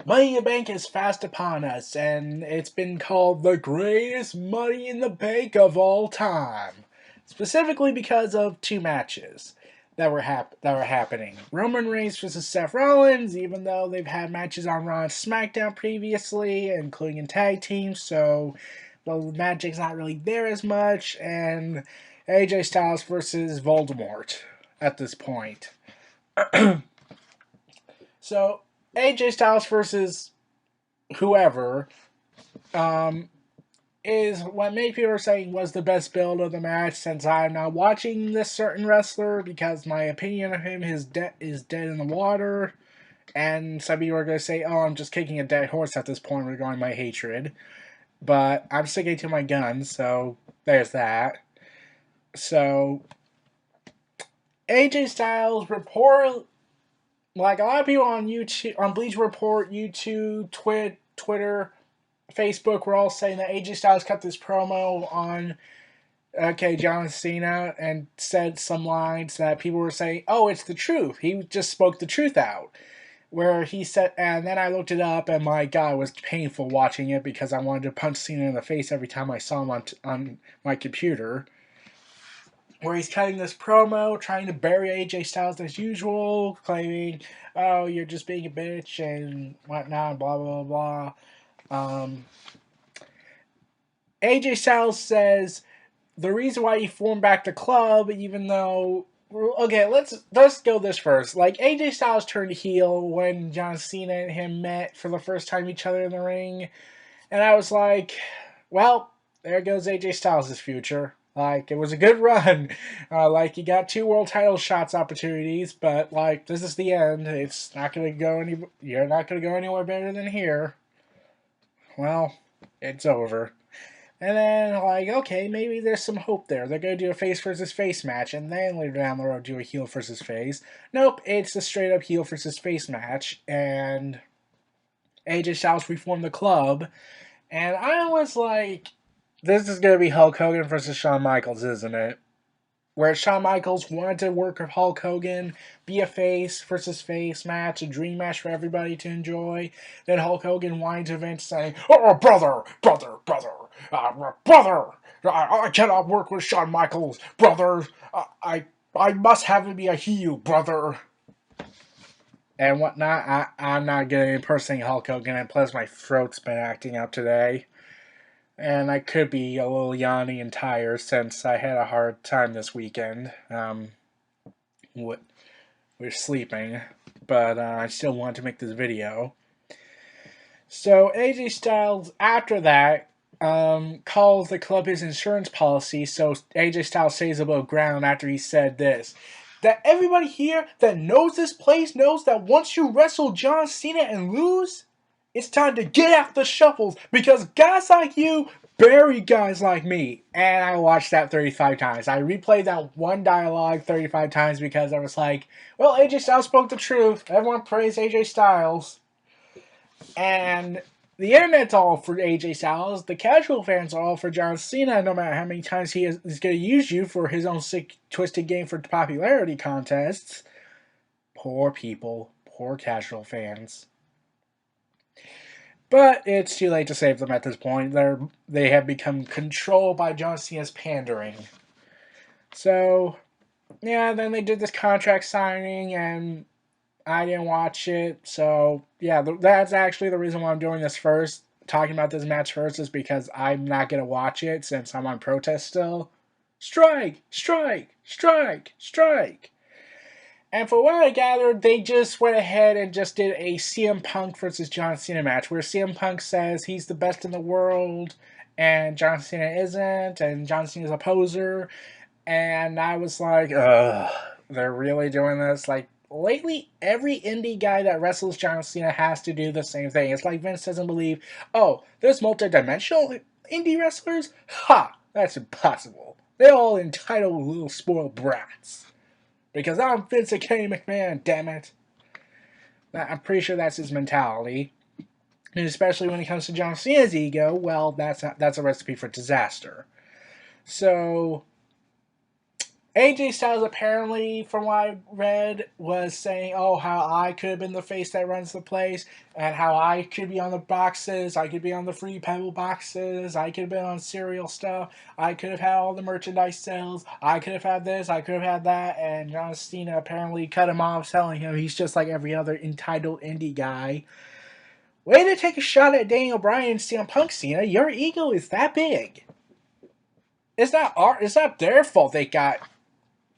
Money in the Bank is fast upon us, and it's been called the greatest Money in the Bank of all time. Specifically because of two matches that were happening. Roman Reigns versus Seth Rollins, even though they've had matches on Raw and SmackDown previously, including in tag teams, so the magic's not really there as much, and AJ Styles versus Voldemort at this point. So AJ Styles versus whoever um, is what many people are saying was the best build of the match, since I'm not watching this certain wrestler because my opinion of him is dead in the water. And some people are going to say, oh, I'm just kicking a dead horse at this point regarding my hatred. But I'm sticking to my guns, so there's that. So, AJ Styles report, like a lot of people on YouTube, on Bleacher Report, YouTube, Twitter, Facebook were all saying that AJ Styles cut this promo on John Cena and said some lines that people were saying, oh, it's the truth. He just spoke the truth out. Where he said, and then I looked it up, and my God, it was painful watching it because I wanted to punch Cena in the face every time I saw him on my computer. Where he's cutting this promo, trying to bury AJ Styles as usual, claiming, oh, you're just being a bitch and whatnot, blah, blah, blah. AJ Styles says the reason why he formed back the club, even though, okay, let's go this first. Like, AJ Styles turned heel when John Cena and him met for the first time each other in the ring, and I was like, well, there goes AJ Styles' future. Like, it was a good run. Like, he got 2 world title shots opportunities, but like, this is the end. It's not gonna go any. You're not gonna go anywhere better than here. Well, it's over. And then, like, okay, maybe there's some hope there. They're going to do a face versus face match, and then later down the road do a heel versus face. Nope, it's a straight up heel versus face match, and AJ Styles reformed the club. And I was like, this is going to be Hulk Hogan versus Shawn Michaels, isn't it? Where Shawn Michaels wanted to work with Hulk Hogan, be a face versus face match, a dream match for everybody to enjoy. Then Hulk Hogan winds events saying, "Oh, brother, brother, brother, brother! I cannot work with Shawn Michaels, brother. I must have him be a heel, brother." And whatnot. I'm not going to impersonate Hulk Hogan, and plus my throat's been acting up today. And I could be a little yawny and tired since I had a hard time this weekend with sleeping. But I still want to make this video. So AJ Styles, after that, calls the club his insurance policy, so AJ Styles stays above ground after he said this. That everybody here that knows this place knows that once you wrestle John Cena and lose, it's time to get out the shuffles because guys like you bury guys like me. And I watched that 35 times. I replayed that one dialogue 35 times because I was like, well, AJ Styles spoke the truth. Everyone praised AJ Styles. And the internet's all for AJ Styles. The casual fans are all for John Cena, no matter how many times he's going to use you for his own sick, twisted game for popularity contests. Poor people. Poor casual fans. But it's too late to save them at this point. They have become controlled by John Cena's pandering. So, yeah, then they did this contract signing, and I didn't watch it. So, yeah, that's actually the reason why I'm doing this first. Talking about this match first is because I'm not going to watch it since I'm on protest still. Strike! Strike! Strike! Strike! And for what I gathered, they just went ahead and just did a CM Punk versus John Cena match where CM Punk says he's the best in the world and John Cena isn't, and John Cena's a poser. And I was like, ugh, they're really doing this? Like, lately, every indie guy that wrestles John Cena has to do the same thing. It's like Vince doesn't believe, oh, there's multidimensional indie wrestlers? Ha! That's impossible. They're all entitled little spoiled brats. Because I'm Vince K. McMahon, damn it. I'm pretty sure that's his mentality. And especially when it comes to John Cena's ego, well, that's a recipe for disaster. So, AJ Styles apparently, from what I read, was saying, "Oh, how I could have been the face that runs the place, and how I could be on the boxes, I could be on the free Pebble boxes, I could have been on cereal stuff, I could have had all the merchandise sales, I could have had this, I could have had that." And John Cena apparently cut him off, telling him he's just like every other entitled indie guy. Way to take a shot at Daniel Bryan and CM Punk, Cena. Your ego is that big. It's not their fault they got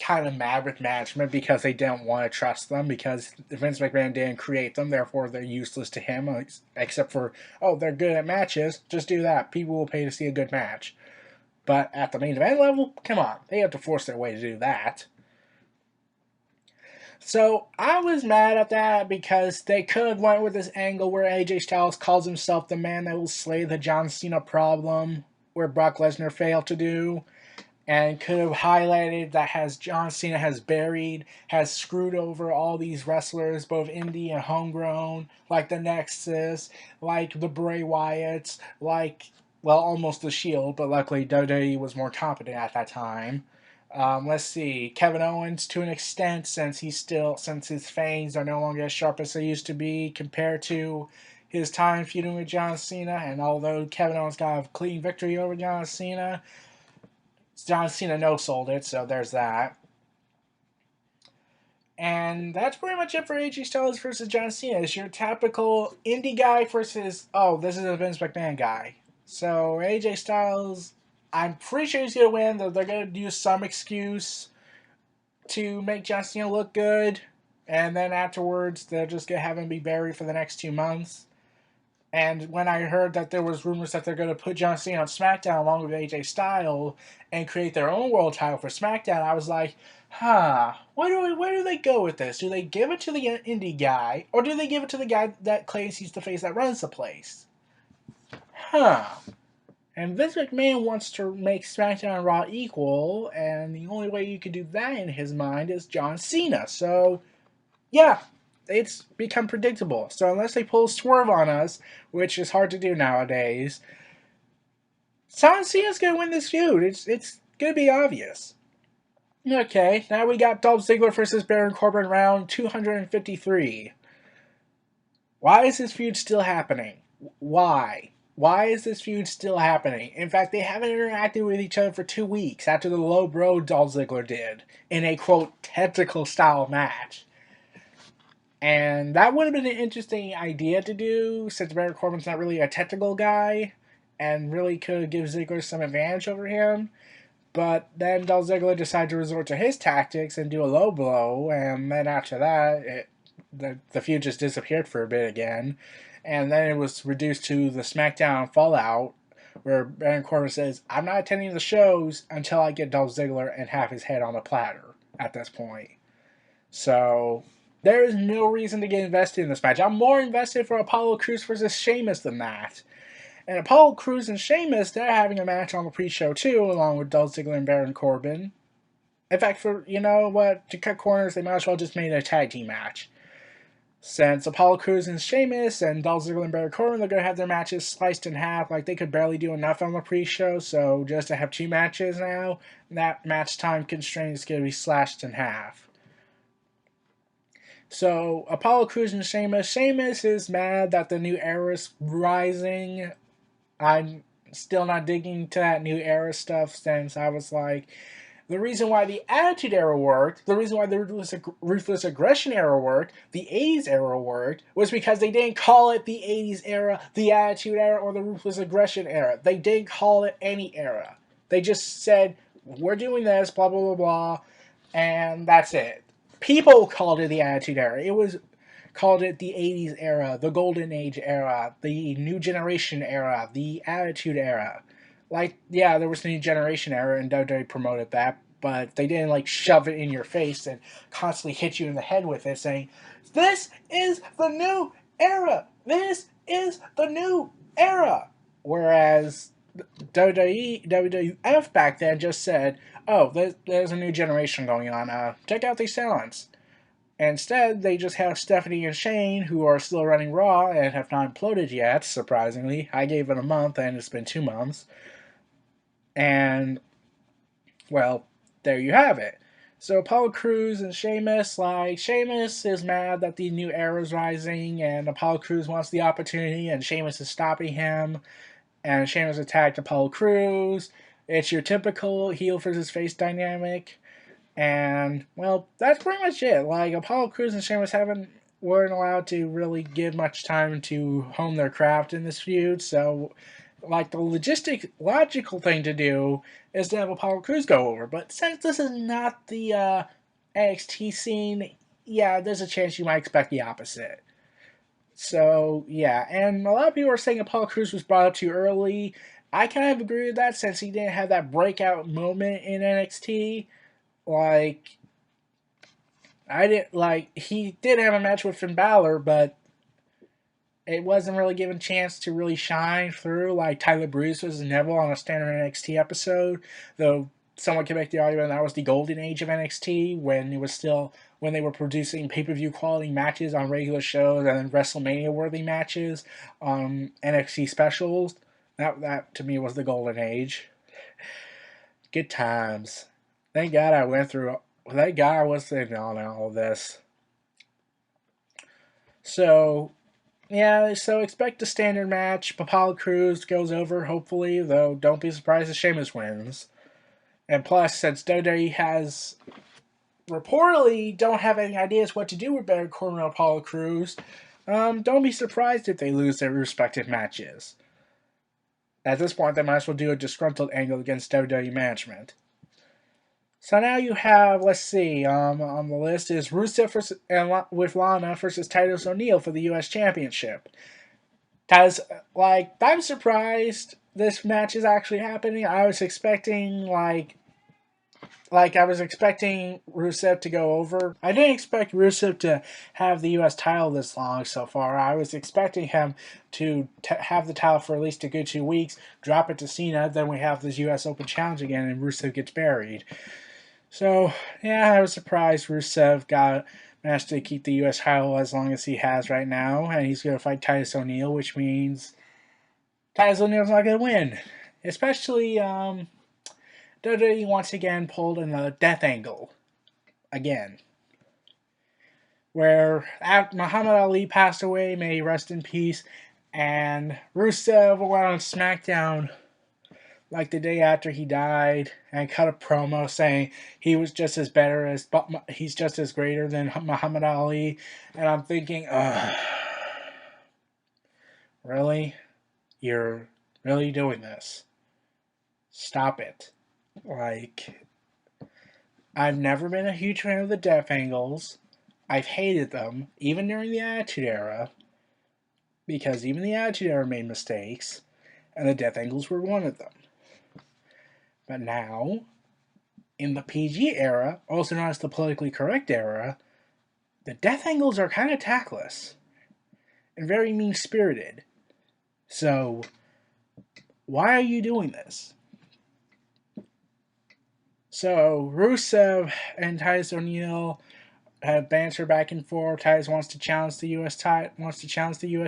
kind of mad with management because they didn't want to trust them because Vince McMahon didn't create them, therefore they're useless to him, except for, oh, they're good at matches, just do that. People will pay to see a good match. But at the main event level, come on, they have to force their way to do that. So I was mad at that because they could have went with this angle where AJ Styles calls himself the man that will slay the John Cena problem, where Brock Lesnar failed to do, and could have highlighted that has John Cena has buried, has screwed over all these wrestlers, both indie and homegrown, like the Nexus, like the Bray Wyatts, like, well, almost the Shield, but luckily WWE was more competent at that time. Let's see, Kevin Owens to an extent, since his fangs are no longer as sharp as they used to be compared to his time feuding with John Cena, and although Kevin Owens got a clean victory over John Cena no-sold it, so there's that. And that's pretty much it for AJ Styles versus John Cena. It's your typical indie guy versus, oh, this is a Vince McMahon guy. So AJ Styles, I'm pretty sure he's going to win, though they're going to use some excuse to make John Cena look good. And then afterwards, they're just going to have him be buried for the next 2 months. And when I heard that there was rumors that they're going to put John Cena on SmackDown along with AJ Styles and create their own world title for SmackDown, I was like, where do they go with this? Do they give it to the indie guy, or do they give it to the guy that claims he's the face that runs the place? And Vince McMahon wants to make SmackDown and Raw equal, and the only way you can do that in his mind is John Cena. So, yeah, it's become predictable. So unless they pull a swerve on us, which is hard to do nowadays, John Cena's gonna win this feud. It's gonna be obvious. Okay, now we got Dolph Ziggler versus Baron Corbin round 253. Why is this feud still happening? Why? Why is this feud still happening? In fact, they haven't interacted with each other for 2 weeks after the low blow Dolph Ziggler did in a quote technical style match. And that would have been an interesting idea to do, since Baron Corbin's not really a technical guy, and really could give Ziggler some advantage over him. But then Dolph Ziggler decided to resort to his tactics and do a low blow, and then after that, the feud just disappeared for a bit again. And then it was reduced to the SmackDown Fallout, where Baron Corbin says, "I'm not attending the shows until I get Dolph Ziggler and have his head on a platter," at this point. So there is no reason to get invested in this match. I'm more invested for Apollo Crews versus Sheamus than that. And Apollo Crews and Sheamus, they're having a match on the pre-show too, along with Dolph Ziggler and Baron Corbin. In fact, you know what, to cut corners, they might as well just make it a tag team match. Since Apollo Crews and Sheamus and Dolph Ziggler and Baron Corbin, they're going to have their matches sliced in half. Like, they could barely do enough on the pre-show, so just to have 2 matches now, that match time constraint is going to be slashed in half. So, Apollo Crews and Sheamus is mad that the new era is rising. I'm still not digging to that new era stuff, since I was like, the reason why the Attitude Era worked, the reason why the Ruthless Aggression Era worked, the 80s Era worked, was because they didn't call it the 80s Era, the Attitude Era, or the Ruthless Aggression Era. They didn't call it any era. They just said, we're doing this, blah, blah, blah, blah, and that's it. People called it the Attitude Era. It was called it the 80s Era, the Golden Age Era, the New Generation Era, the Attitude Era. Like, yeah, there was the New Generation Era, and WWE promoted that, but they didn't, like, shove it in your face and constantly hit you in the head with it, saying, this is the new era! This is the new era! Whereas WWF back then just said, oh, there's a new generation going on, check out these talents. Instead, they just have Stephanie and Shane, who are still running Raw and have not imploded yet, surprisingly. I gave it a month, and it's been 2 months. And, well, there you have it. So Apollo Crews and Sheamus, Sheamus is mad that the new era is rising, and Apollo Crews wants the opportunity, and Sheamus is stopping him. And Sheamus attacked Apollo Crews. It's your typical heel versus face dynamic. And well, that's pretty much it. Apollo Crews and Sheamus weren't allowed to really give much time to hone their craft in this feud. So, the logical thing to do is to have Apollo Crews go over. But since this is not the NXT scene, yeah, there's a chance you might expect the opposite. So yeah, and a lot of people are saying Apollo Crews was brought up too early. I kind of agree with that since he didn't have that breakout moment in NXT. Like I didn't like he did have a match with Finn Balor, but it wasn't really given a chance to really shine through like Tyler Breeze was Neville on a standard NXT episode. Though someone can make the argument that was the golden age of NXT when they were producing pay-per-view quality matches on regular shows and then WrestleMania worthy matches on NXT specials. That to me was the golden age. Good times. Thank God I went through. Thank God I was in on all of this. So yeah, so expect a standard match. Apollo Crews goes over, hopefully, though don't be surprised if Sheamus wins. And plus, since WWE has reportedly don't have any ideas what to do with Baron Corbin and Apollo Crews, don't be surprised if they lose their respective matches. At this point, they might as well do a disgruntled angle against WWE management. So now you have, let's see, on the list is Rusev with Lana versus Titus O'Neil for the U.S. Championship. I'm surprised this match is actually happening. I was expecting, I was expecting Rusev to go over. I didn't expect Rusev to have the U.S. title this long so far. I was expecting him to have the title for at least a good 2 weeks, drop it to Cena, then we have this U.S. Open Challenge again, and Rusev gets buried. So, yeah, I was surprised Rusev managed to keep the U.S. title as long as he has right now, and he's going to fight Titus O'Neil, which means Titus O'Neil's not going to win. Especially, WWE once again pulled in the death angle. Again. Where Muhammad Ali passed away, may he rest in peace, and Rusev went on SmackDown like the day after he died and cut a promo saying he was just as better as he's just as greater than Muhammad Ali, and I'm thinking, really, you're really doing this? Stop it! I've never been a huge fan of the death angles. I've hated them even during the Attitude Era because even the Attitude Era made mistakes, and the death angles were one of them. But now, in the PG era, also known as the politically correct era, the death angles are kind of tactless and very mean-spirited. So, why are you doing this? So, Rusev and Titus O'Neil have banter back and forth. Titus wants to challenge the U.S.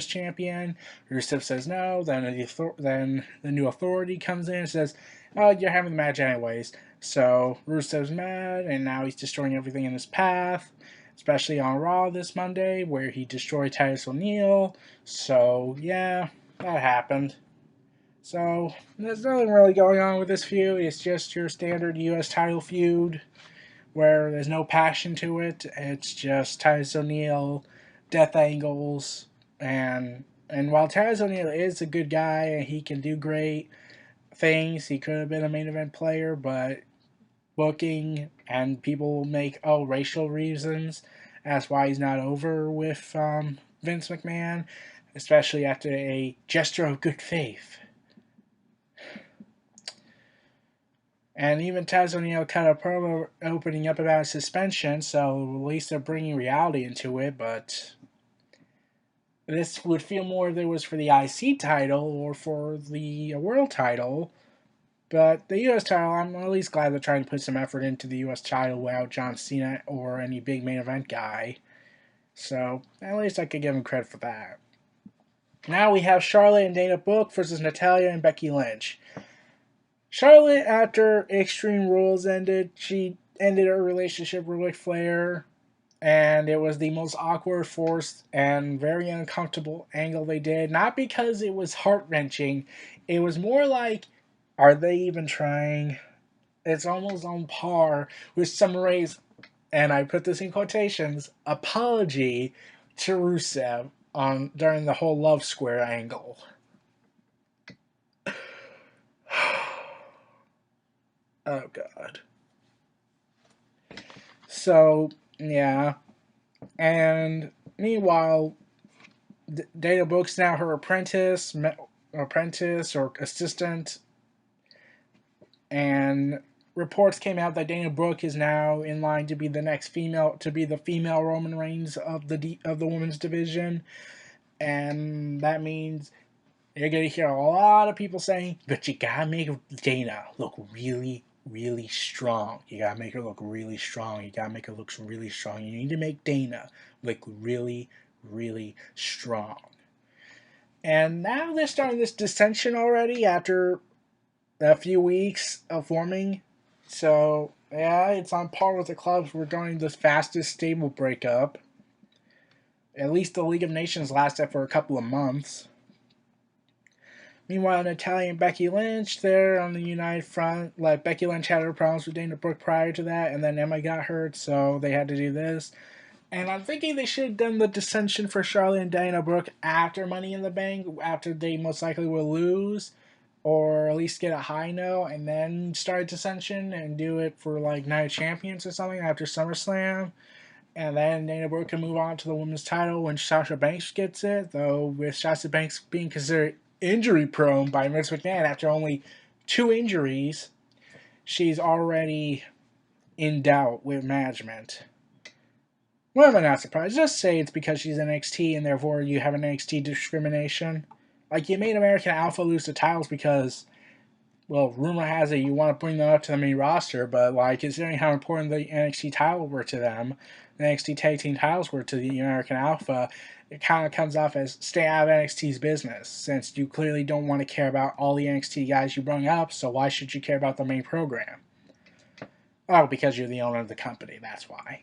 champion. Rusev says no. Then the new authority comes in and says, "Oh, you're having the match anyways." So Rusev's mad, and now he's destroying everything in his path, especially on Raw this Monday, where he destroyed Titus O'Neil. So yeah, that happened. So there's nothing really going on with this feud. It's just your standard U.S. title feud, where there's no passion to it. It's just Titus O'Neil, death angles, and while Titus O'Neil is a good guy and he can do great things, he could have been a main event player, but booking and people make racial reasons as why he's not over with Vince McMahon, especially after a gesture of good faith. And even Titus O'Neil cut a promo opening up about suspension, so at least they're bringing reality into it, but this would feel more if it was for the IC title or for the world title. But the U.S. title, I'm at least glad they're trying to put some effort into the U.S. title without John Cena or any big main event guy. So at least I could give them credit for that. Now we have Charlotte and Dana Brooke versus Natalya and Becky Lynch. Charlotte, after Extreme Rules ended, she ended her relationship with Ric Flair, and it was the most awkward, forced, and very uncomfortable angle they did. Not because it was heart wrenching, it was more like, are they even trying? It's almost on par with Summer Rae's, and I put this in quotations, apology to Rusev on during the whole Love Square angle. Oh God. So yeah, and meanwhile, Dana Brooke's now her apprentice or assistant, and reports came out that Dana Brooke is now in line to be the next female to be the female Roman Reigns of the women's division, and that means you're gonna hear a lot of people saying, "But you gotta make Dana look really, really strong. You gotta make her look really strong. You gotta make her look really strong. You need to make Dana look really, really strong." And now they're starting this dissension already after a few weeks of forming. So, yeah, it's on par with the clubs regarding the fastest stable breakup. At least the League of Nations lasted for a couple of months. Meanwhile, Natalya and Becky Lynch, they're on the United front. Like, Becky Lynch had her problems with Dana Brooke prior to that, and then Emma got hurt, so they had to do this. And I'm thinking they should have done the dissension for Charlotte and Dana Brooke after Money in the Bank, after they most likely will lose, or at least get a high note, and then start dissension and do it for like Night of Champions or something after SummerSlam. And then Dana Brooke can move on to the women's title when Sasha Banks gets it, though with Sasha Banks being considered injury prone by Vince McMahon after only 2 injuries, she's already in doubt with management. Why am I not surprised? Just say it's because she's NXT and therefore you have an NXT discrimination. Like, you made American Alpha lose the titles because, well, rumor has it you want to bring them up to the main roster, but, like, considering how important the NXT title were to them, the NXT Tag Team titles were to the American Alpha, it kind of comes off as stay out of NXT's business, since you clearly don't want to care about all the NXT guys you bring up, so why should you care about the main program? Oh, because you're the owner of the company, that's why.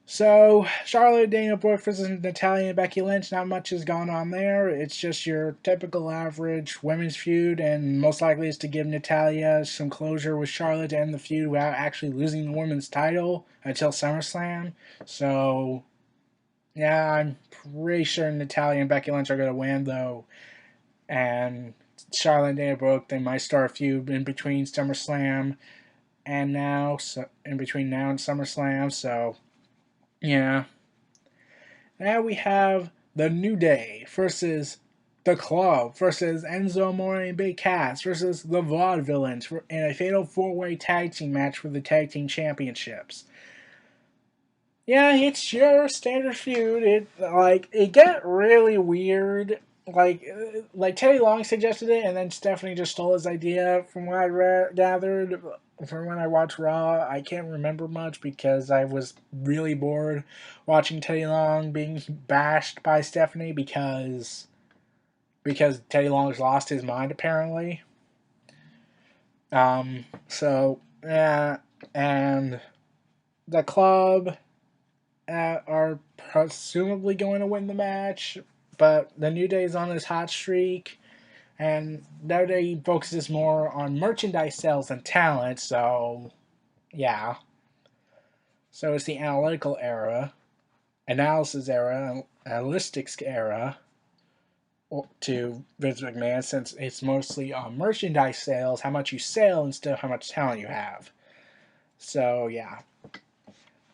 So, Charlotte, Dana Brooke versus Natalya and Becky Lynch, not much has gone on there. It's just your typical average women's feud, and most likely is to give Natalya some closure with Charlotte to end the feud without actually losing the women's title until SummerSlam. So, yeah, I'm pretty sure Natalya and Becky Lynch are going to win, though. And Charlotte and Dana Brooke, they might start a feud in between SummerSlam and now, so in between now and SummerSlam, so yeah. Now we have the New Day versus the Club versus Enzo Amore and Big Cass versus the Vaudevillains in a fatal 4-way tag team match for the tag team championships. Yeah, it's your standard feud. It got really weird. Like Teddy Long suggested it, and then Stephanie just stole his idea. From what I gathered from when I watched Raw, I can't remember much because I was really bored watching Teddy Long being bashed by Stephanie because Teddy Long's lost his mind apparently. So yeah, and the Club are presumably going to win the match, but the New Day is on this hot streak, and New Day focuses more on merchandise sales and talent, so yeah. So it's the analytical era, analysis era, analytics era to Vince McMahon, since it's mostly on merchandise sales, how much you sell instead of how much talent you have. So yeah.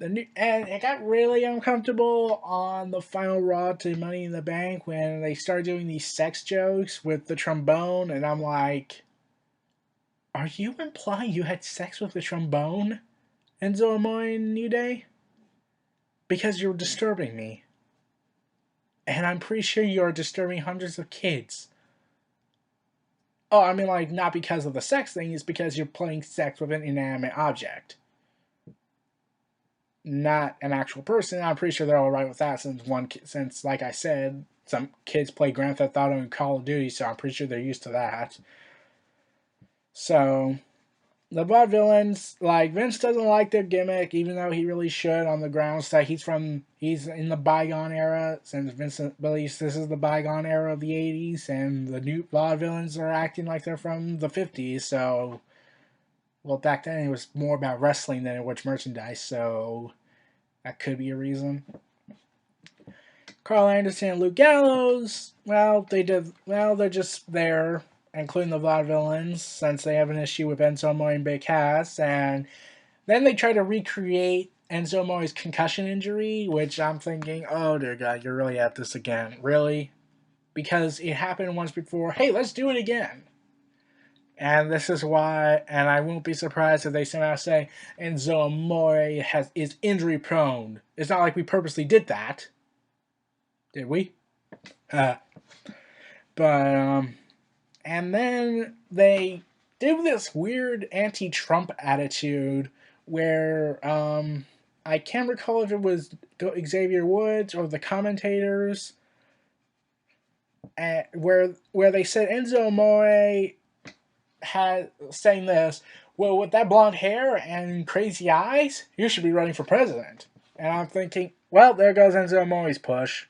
And it got really uncomfortable on the final Raw to Money in the Bank when they started doing these sex jokes with the trombone, and I'm like, are you implying you had sex with the trombone, Enzo Amore and New Day? Because you're disturbing me. And I'm pretty sure you are disturbing hundreds of kids. Oh, I mean, like, not because of the sex thing, it's because you're playing sex with an inanimate object. Not an actual person. I'm pretty sure they're all right with that since like I said, some kids play Grand Theft Auto and Call of Duty, so I'm pretty sure they're used to that. So the Vaudevillains, like, Vince doesn't like their gimmick, even though he really should, on the grounds that he's in the bygone era, since Vincent believes this is the bygone era of the 80s, and the new Vaudevillains are acting like they're from the 50s, so, well, back then it was more about wrestling than it was merchandise, so that could be a reason. Carl Anderson and Luke Gallows, well, they're just there, including the Vaudevillains, since they have an issue with Enzo Amore and Big Cass, and then they try to recreate Enzo Amore's concussion injury, which I'm thinking, oh dear God, you're really at this again. Really? Because it happened once before. Hey, let's do it again. And this is why, and I won't be surprised if they somehow say Enzo Amore is injury prone. It's not like we purposely did that. Did we? Uh, but and then they do this weird anti-Trump attitude where I can't recall if it was Xavier Woods or the commentators, where they said Enzo Amore had saying this. Well, with that blonde hair and crazy eyes, you should be running for president. And I'm thinking, well, there goes Enzo Amore's push.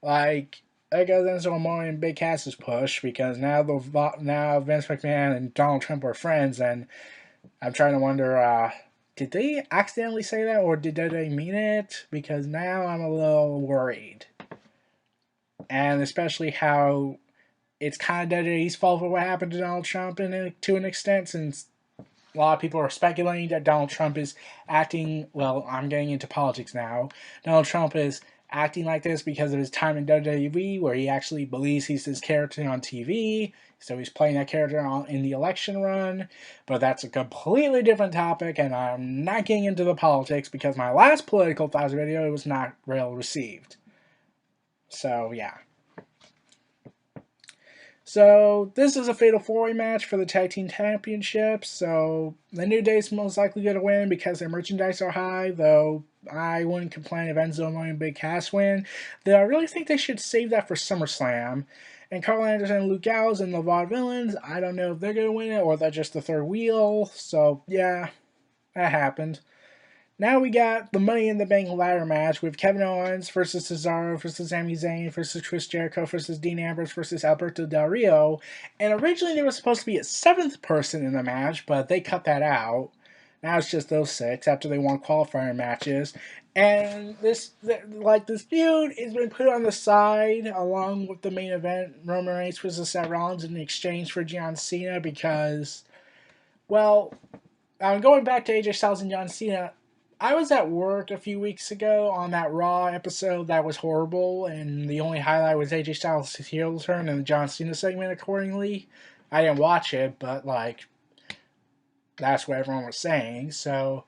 Like, there goes Enzo Amore and Big Cass's push, because now Vince McMahon and Donald Trump are friends, and I'm trying to wonder, did they accidentally say that, or did they mean it? Because now I'm a little worried. And especially how it's kind of WWE's fault for what happened to Donald Trump to an extent, since a lot of people are speculating that Donald Trump is acting, well, I'm getting into politics now. Donald Trump is acting like this because of his time in WWE, where he actually believes he's his character on TV, so he's playing that character in the election run. But that's a completely different topic, and I'm not getting into the politics because my last political thoughts video was not well received. So, yeah. So this is a Fatal 4-Way match for the Tag Team Championships. So the New Day's most likely going to win because their merchandise are high, though I wouldn't complain if Enzo Amore and Big Cass win. Though I really think they should save that for SummerSlam. And Carl Anderson and Luke Gallows and the Vaudevillains, I don't know if they're going to win it or they're just the third wheel. So yeah, that happened. Now we got the Money in the Bank ladder match with Kevin Owens versus Cesaro versus Sami Zayn versus Chris Jericho versus Dean Ambrose versus Alberto Del Rio. And originally there was supposed to be a seventh person in the match, but they cut that out. Now it's just those six after they won qualifier matches. And this feud has been put on the side along with the main event, Roman Reigns versus Seth Rollins, in exchange for John Cena because, well, going back to AJ Styles and John Cena, I was at work a few weeks ago on that Raw episode that was horrible, and the only highlight was AJ Styles' heel turn and the John Cena segment accordingly. I didn't watch it, but, like, that's what everyone was saying. So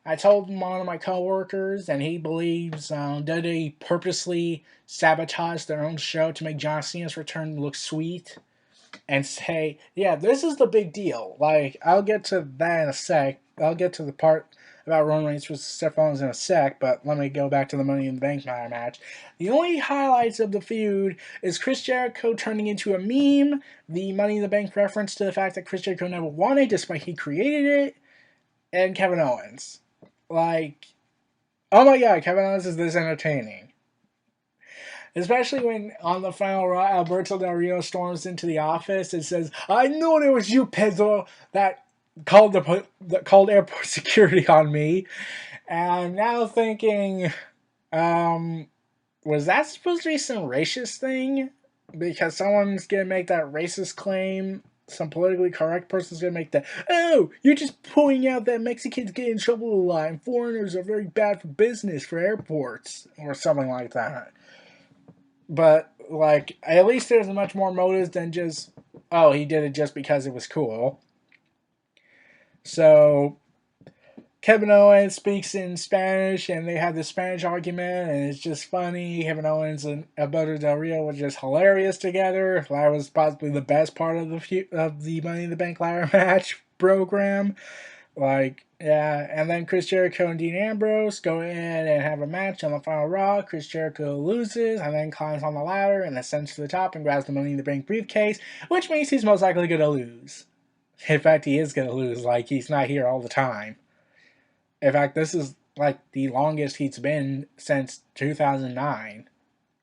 I told one of my coworkers, and he believes WWE purposely sabotaged their own show to make John Cena's return look sweet and say, yeah, this is the big deal. Like, I'll get to that in a sec. I'll get to the part about Roman Reigns versus Seth Rollins in a sec, but let me go back to the Money in the Bank match. The only highlights of the feud is Chris Jericho turning into a meme, the Money in the Bank reference to the fact that Chris Jericho never won it despite he created it, and Kevin Owens. Like, oh my god, Kevin Owens is this entertaining. Especially when on the final Raw, Alberto Del Rio storms into the office and says, "I knew it was you, Pedro, that called airport security on me." And I'm now thinking, was that supposed to be some racist thing? Because someone's gonna make that racist claim. Some politically correct person's gonna make that, oh, you're just pointing out that Mexicans get in trouble a lot and foreigners are very bad for business for airports, or something like that. But, like, at least there's much more motives than just, oh, he did it just because it was cool. So, Kevin Owens speaks in Spanish, and they have this Spanish argument, and it's just funny. Kevin Owens and Alberto Del Rio were just hilarious together. That was possibly the best part of the Money in the Bank ladder match program. Like, yeah, and then Chris Jericho and Dean Ambrose go in and have a match on the final Raw. Chris Jericho loses and then climbs on the ladder and ascends to the top and grabs the Money in the Bank briefcase, which means he's most likely going to lose. In fact, he is going to lose. Like, he's not here all the time. In fact, this is like the longest he's been since 2009.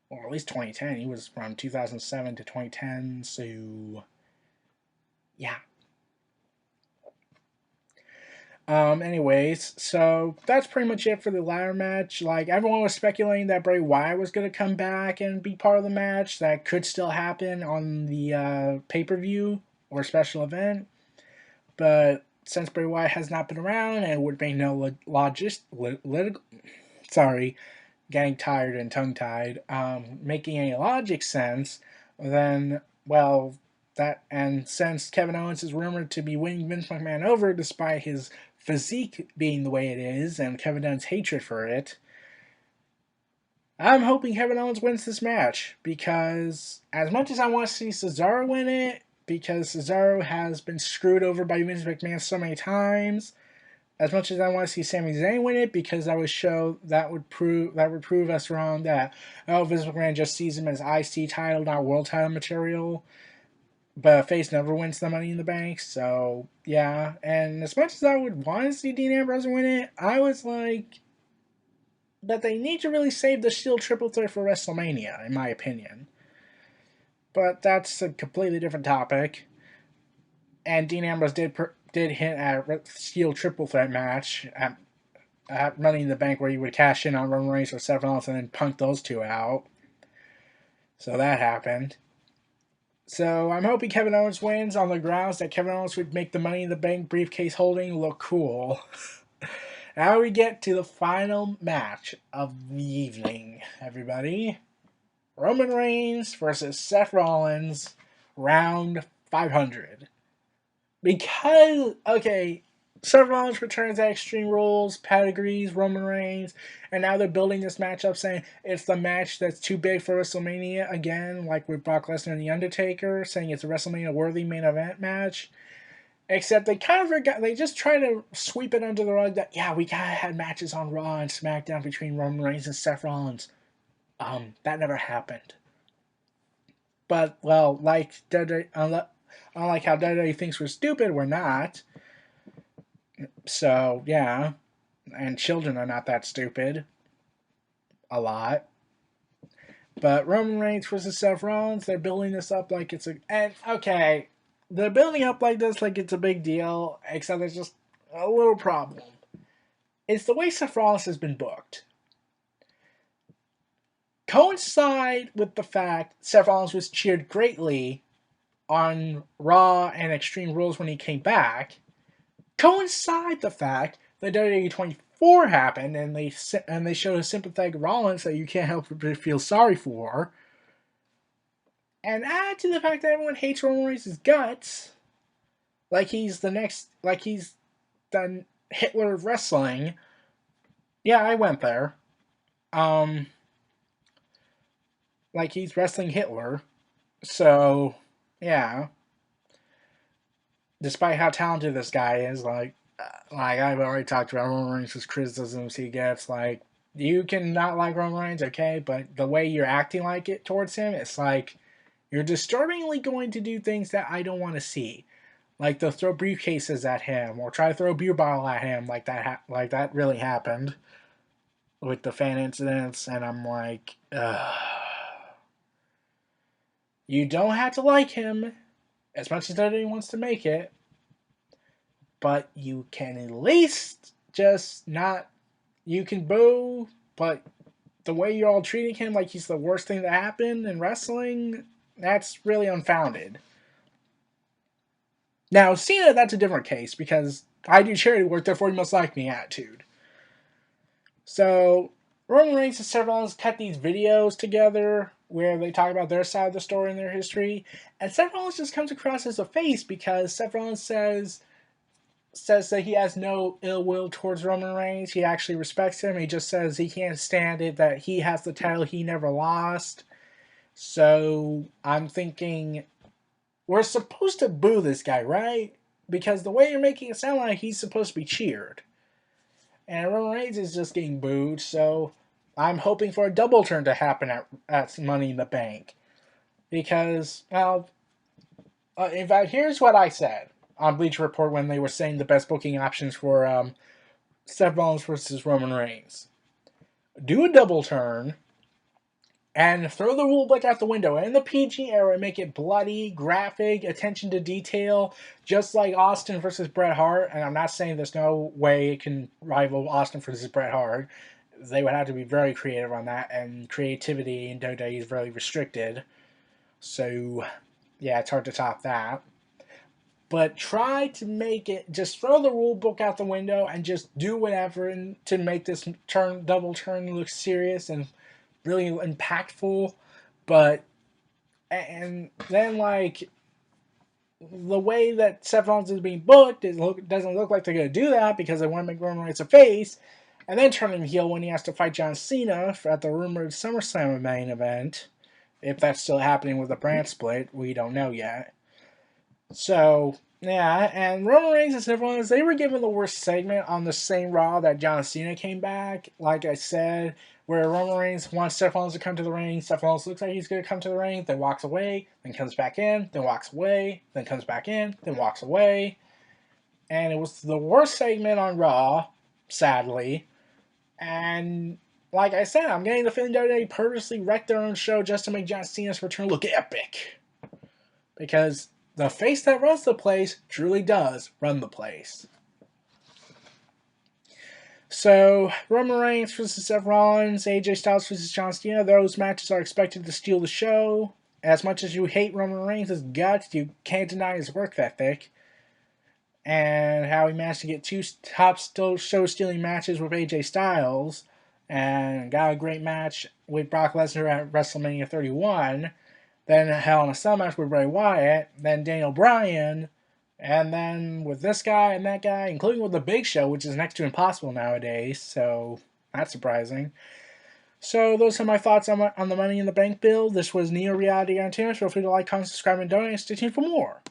Or at least 2010. He was from 2007 to 2010. So, yeah. Anyways, so that's pretty much it for the ladder match. Like, everyone was speculating that Bray Wyatt was going to come back and be part of the match. That could still happen on the pay-per-view or special event. But since Bray Wyatt has not been around and would make no sorry, getting tired and tongue-tied, making any logic sense, then, well, and since Kevin Owens is rumored to be winning Vince McMahon over despite his physique being the way it is and Kevin Owens' hatred for it, I'm hoping Kevin Owens wins this match because as much as I want to see Cesaro win it, because Cesaro has been screwed over by Vince McMahon so many times, as much as I want to see Sami Zayn win it, because that would prove us wrong that Vince McMahon just sees him as IC title, not world title material. But a face never wins the Money in the Bank, so yeah. And as much as I would want to see Dean Ambrose win it, I was like that they need to really save the Shield triple threat for WrestleMania, in my opinion. But that's a completely different topic. And Dean Ambrose did hint at a Shield triple threat match at Money in the Bank where you would cash in on Roman Reigns or Seth Rollins and then punk those two out. So that happened. So I'm hoping Kevin Owens wins on the grounds that Kevin Owens would make the Money in the Bank briefcase holding look cool. Now we get to the final match of the evening, everybody. Roman Reigns versus Seth Rollins, round 500. Because, okay, Seth Rollins returns at Extreme Rules, pedigrees Roman Reigns, and now they're building this match up saying it's the match that's too big for WrestleMania again, like with Brock Lesnar and The Undertaker, saying it's a WrestleMania-worthy main event match. Except they kind of forgot, they just try to sweep it under the rug that, yeah, we kind of had matches on Raw and SmackDown between Roman Reigns and Seth Rollins. That never happened. But, well, like, unlike how WWE thinks we're stupid, we're not. So, yeah. And children are not that stupid. A lot. But Roman Reigns versus Seth Rollins, they're building this up like it's a... And, okay, they're building up like this like it's a big deal, except there's just a little problem. It's the way Seth Rollins has been booked. Coincide with the fact Seth Rollins was cheered greatly on Raw and Extreme Rules when he came back. Coincide the fact that WWE 24 happened and they showed a sympathetic Rollins that you can't help but feel sorry for. And add to the fact that everyone hates Roman Reigns' guts. Like he's done Hitler of wrestling. Yeah, I went there. Like he's wrestling Hitler. So, yeah. Despite how talented this guy is, like I've already talked about Roman Reigns' criticisms he gets. Like, you can not like Roman Reigns, okay, but the way you're acting like it towards him, it's like you're disturbingly going to do things that I don't want to see. Like they'll throw briefcases at him or try to throw a beer bottle at him, like that really happened with the fan incidents, and I'm like, ugh. You don't have to like him as much as WWE wants to make it, but you can at least just not. You can boo, but the way you're all treating him like he's the worst thing that happened in wrestling, that's really unfounded. Now, Cena, that's a different case because I do charity work, therefore you must like me attitude. So, Roman Reigns and Seth Rollins cut these videos together where they talk about their side of the story and their history, and Seth Rollins just comes across as a face because Seth Rollins says that he has no ill will towards Roman Reigns. He actually respects him. He just says he can't stand it that he has the title he never lost. So, I'm thinking, we're supposed to boo this guy, right? Because the way you're making it sound like he's supposed to be cheered. And Roman Reigns is just getting booed, so I'm hoping for a double turn to happen at Money in the Bank. Because, well, in fact, here's what I said. on Bleacher Report when they were saying the best booking options for Seth Rollins versus Roman Reigns. Do a double turn and throw the rule book out the window. In the PG era, make it bloody, graphic, attention to detail, just like Austin versus Bret Hart. And I'm not saying there's no way it can rival Austin versus Bret Hart. They would have to be very creative on that, and creativity in WWE is very restricted. So, yeah, it's hard to top that. But try to make it, just throw the rule book out the window and just do whatever to make this double turn look serious and really impactful. But and then like the way that Seth Rollins is being booked doesn't look like they're gonna do that because they want to make Roman Reigns a face, and then turn him heel when he has to fight John Cena at the rumored SummerSlam main event. If that's still happening with the brand split, we don't know yet. So yeah, and Roman Reigns and Seth Rollins, they were given the worst segment on the same Raw that John Cena came back. Like I said, where Roman Reigns wants Seth Rollins to come to the ring, Seth Rollins looks like he's going to come to the ring, then walks away, then comes back in, then walks away, then comes back in, then walks away. And it was the worst segment on Raw, sadly. And like I said, I'm getting the feeling that they purposely wrecked their own show just to make John Cena's return look epic. Because the face that runs the place truly does run the place. So, Roman Reigns versus Seth Rollins, AJ Styles versus John Cena, those matches are expected to steal the show. As much as you hate Roman Reigns' guts, you can't deny his work ethic. And how he managed to get two top show-stealing matches with AJ Styles, and got a great match with Brock Lesnar at WrestleMania 31. Then Hell in a Cell match with Bray Wyatt, then Daniel Bryan, and then with this guy and that guy, including with the Big Show, which is next to impossible nowadays, so that's surprising. So those are my thoughts on the Money in the Bank build. This was Neo Reality Entertainment. Feel free to like, comment, subscribe, and donate. Stay tuned for more.